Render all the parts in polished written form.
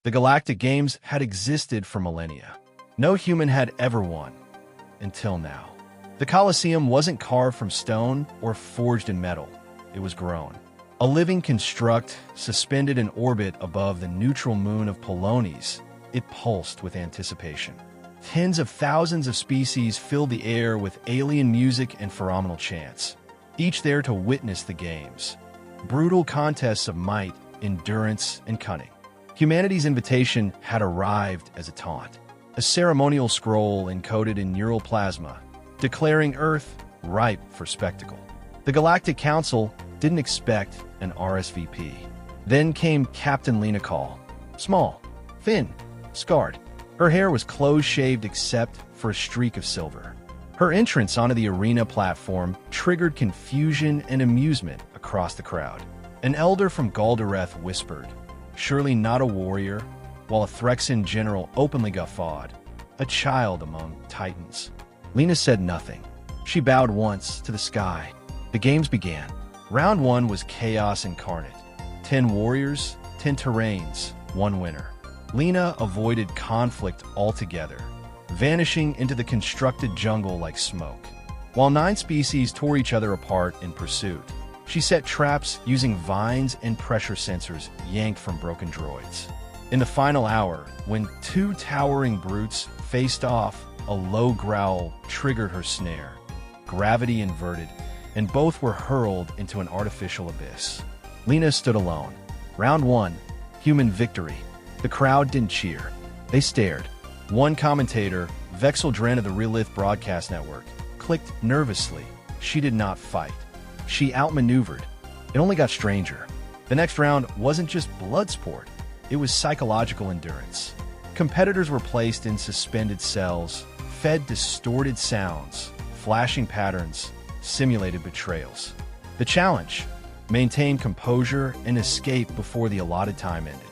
The Galactic Games had existed for millennia. No human had ever won, until now. The Colosseum wasn't carved from stone or forged in metal. It was grown. A living construct suspended in orbit above the neutral moon of Polones. It pulsed with anticipation. Tens of thousands of species filled the air with alien music and phenomenal chants, each there to witness the games. Brutal contests of might, endurance, and cunning. Humanity's invitation had arrived as a taunt. A ceremonial scroll encoded in neural plasma, declaring Earth ripe for spectacle. The Galactic Council didn't expect an RSVP. Then came Captain Leena Caul. Small, thin, scarred. Her hair was close-shaved except for a streak of silver. Her entrance onto the arena platform triggered confusion and amusement across the crowd. An elder from Galdareth whispered, "Surely not a warrior," while a Threxan general openly guffawed, "A child among titans." Leena said nothing. She bowed once to the sky. The games began. Round 1 was chaos incarnate. 10 warriors, 10 terrains, 1 winner. Leena avoided conflict altogether, vanishing into the constructed jungle like smoke. While 9 species tore each other apart in pursuit, she set traps using vines and pressure sensors yanked from broken droids. In the final hour, when 2 towering brutes faced off, a low growl triggered her snare. Gravity inverted, and both were hurled into an artificial abyss. Leena stood alone. Round 1, human victory. The crowd didn't cheer. They stared. One commentator, Vexel Dren of the Realith Broadcast Network, clicked nervously. She did not fight. She outmaneuvered. It only got stranger. The next round wasn't just blood sport. It was psychological endurance. Competitors were placed in suspended cells, fed distorted sounds, flashing patterns, simulated betrayals. The challenge: maintain composure and escape before the allotted time ended.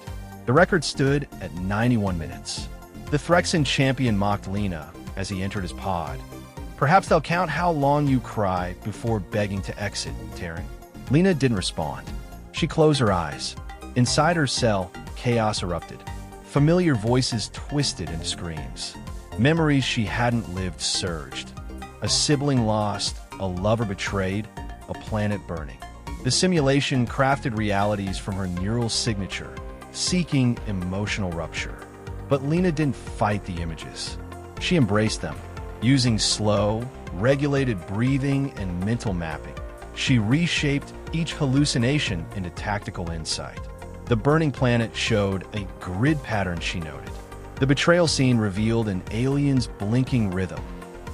The record stood at 91 minutes. The Threxan champion mocked Leena as he entered his pod. "Perhaps they'll count how long you cry before begging to exit, Terran." Leena didn't respond. She closed her eyes. Inside her cell, chaos erupted. Familiar voices twisted into screams. Memories she hadn't lived surged. A sibling lost, a lover betrayed, a planet burning. The simulation crafted realities from her neural signature, seeking emotional rupture. But Leena didn't fight the images. She embraced them, using slow, regulated breathing and mental mapping. She reshaped each hallucination into tactical insight. The burning planet showed a grid pattern she noted. The betrayal scene revealed an alien's blinking rhythm,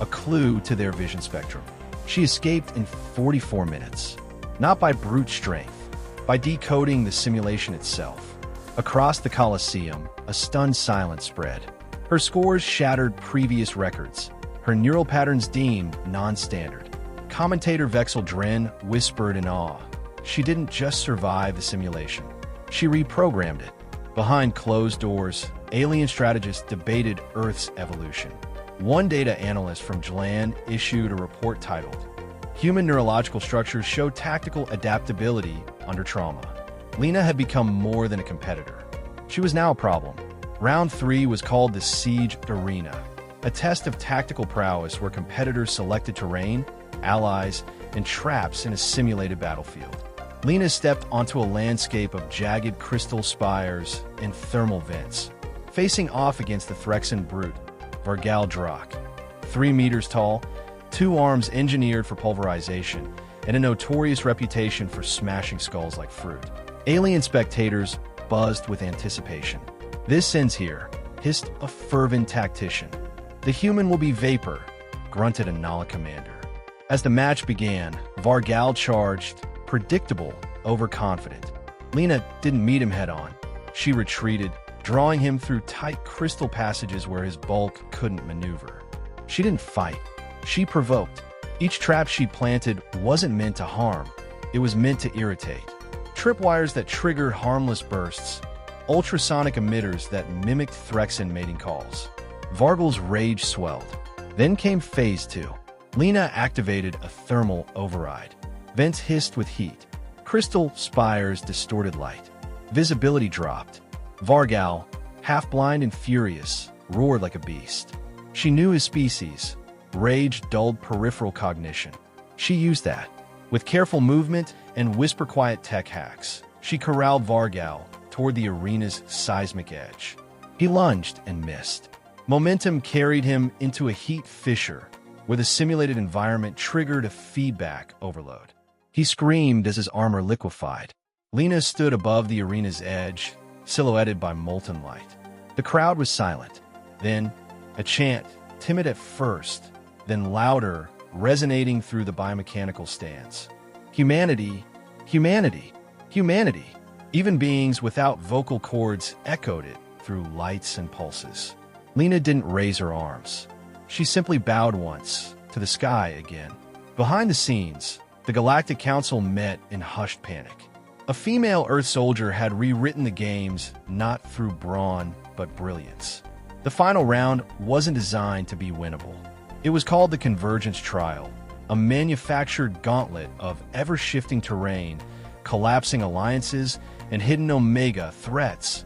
a clue to their vision spectrum. She escaped in 44 minutes, not by brute strength, by decoding the simulation itself. Across the Colosseum, a stunned silence spread. Her scores shattered previous records, her neural patterns deemed non-standard. Commentator Vexel Dren whispered in awe. She didn't just survive the simulation. She reprogrammed it. Behind closed doors, alien strategists debated Earth's evolution. One data analyst from Jlan issued a report titled, "Human Neurological Structures Show Tactical Adaptability Under Trauma." Leena had become more than a competitor. She was now a problem. Round 3 was called the Siege Arena, a test of tactical prowess where competitors selected terrain, allies, and traps in a simulated battlefield. Leena stepped onto a landscape of jagged crystal spires and thermal vents, facing off against the Threxan brute, Vargal Drak. 3 meters tall, 2 arms engineered for pulverization, and a notorious reputation for smashing skulls like fruit. Alien spectators buzzed with anticipation. "This ends here," hissed a fervent tactician. "The human will be vapor," grunted a Nala commander. As the match began, Vargal charged, predictable, overconfident. Leena didn't meet him head-on. She retreated, drawing him through tight crystal passages where his bulk couldn't maneuver. She didn't fight. She provoked. Each trap she planted wasn't meant to harm. It was meant to irritate. Tripwires that triggered harmless bursts, ultrasonic emitters that mimicked Threxan mating calls. Vargal's rage swelled. Then came Phase 2. Leena activated a thermal override. Vents hissed with heat. Crystal spires distorted light. Visibility dropped. Vargal, half-blind and furious, roared like a beast. She knew his species. Rage dulled peripheral cognition. She used that. With careful movement and whisper-quiet tech hacks, she corralled Vargal toward the arena's seismic edge. He lunged and missed. Momentum carried him into a heat fissure, where the simulated environment triggered a feedback overload. He screamed as his armor liquefied. Leena stood above the arena's edge, silhouetted by molten light. The crowd was silent. Then, a chant, timid at first, then louder, resonating through the biomechanical stands. Humanity, humanity, humanity. Even beings without vocal cords echoed it through lights and pulses. Leena didn't raise her arms. She simply bowed once, to the sky again. Behind the scenes, the Galactic Council met in hushed panic. A female Earth soldier had rewritten the games not through brawn, but brilliance. The final round wasn't designed to be winnable. It was called the Convergence Trial, a manufactured gauntlet of ever-shifting terrain, collapsing alliances, and hidden Omega threats.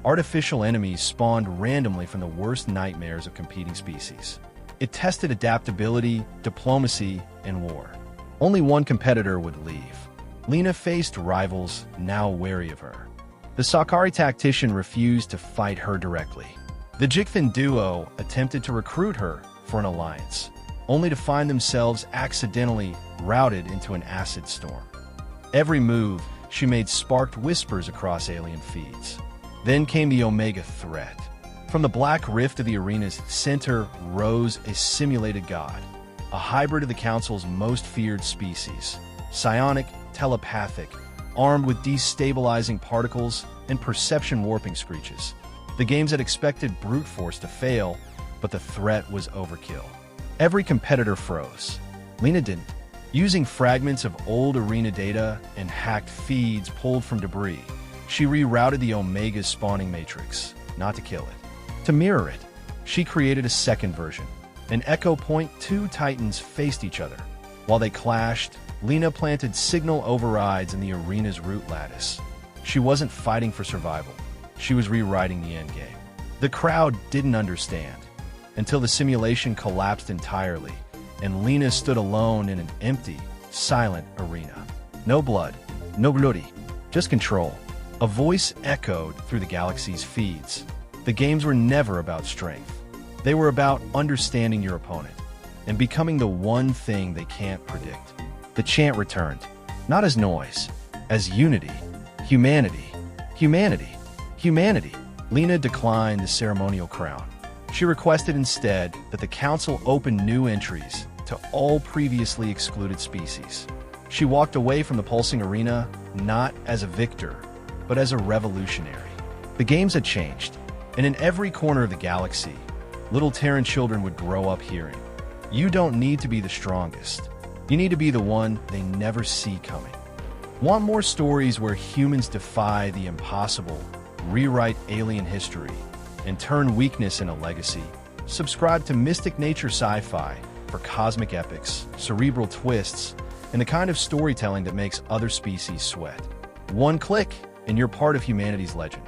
Artificial enemies spawned randomly from the worst nightmares of competing species. It tested adaptability, diplomacy, and war. Only one competitor would leave. Leena faced rivals now wary of her. The Sakari tactician refused to fight her directly. The Jikfin duo attempted to recruit her for an alliance, only to find themselves accidentally routed into an acid storm. Every move she made sparked whispers across alien feeds. Then came the Omega threat. From the black rift of the arena's center rose a simulated god, a hybrid of the Council's most feared species, psionic, telepathic, armed with destabilizing particles and perception warping screeches. The games had expected brute force to fail, but the threat was overkill. Every competitor froze. Leena didn't. Using fragments of old arena data and hacked feeds pulled from debris, she rerouted the Omega's spawning matrix, not to kill it, to mirror it. She created a second version. An Echo Point, two Titans faced each other. While they clashed, Leena planted signal overrides in the arena's root lattice. She wasn't fighting for survival. She was rewriting the endgame. The crowd didn't understand, until the simulation collapsed entirely, and Leena stood alone in an empty, silent arena. No blood, no bloody, just control. A voice echoed through the galaxy's feeds. The games were never about strength. They were about understanding your opponent and becoming the one thing they can't predict. The chant returned, not as noise, as unity, humanity, humanity, humanity. Leena declined the ceremonial crown. She requested instead that the Council open new entries to all previously excluded species. She walked away from the pulsing arena not as a victor, but as a revolutionary. The games had changed, and in every corner of the galaxy, little Terran children would grow up hearing, "You don't need to be the strongest. You need to be the one they never see coming." Want more stories where humans defy the impossible, rewrite alien history, and turn weakness into legacy? Subscribe to Mystic Nature Sci-Fi for cosmic epics, cerebral twists, and the kind of storytelling that makes other species sweat. One click, and you're part of humanity's legend.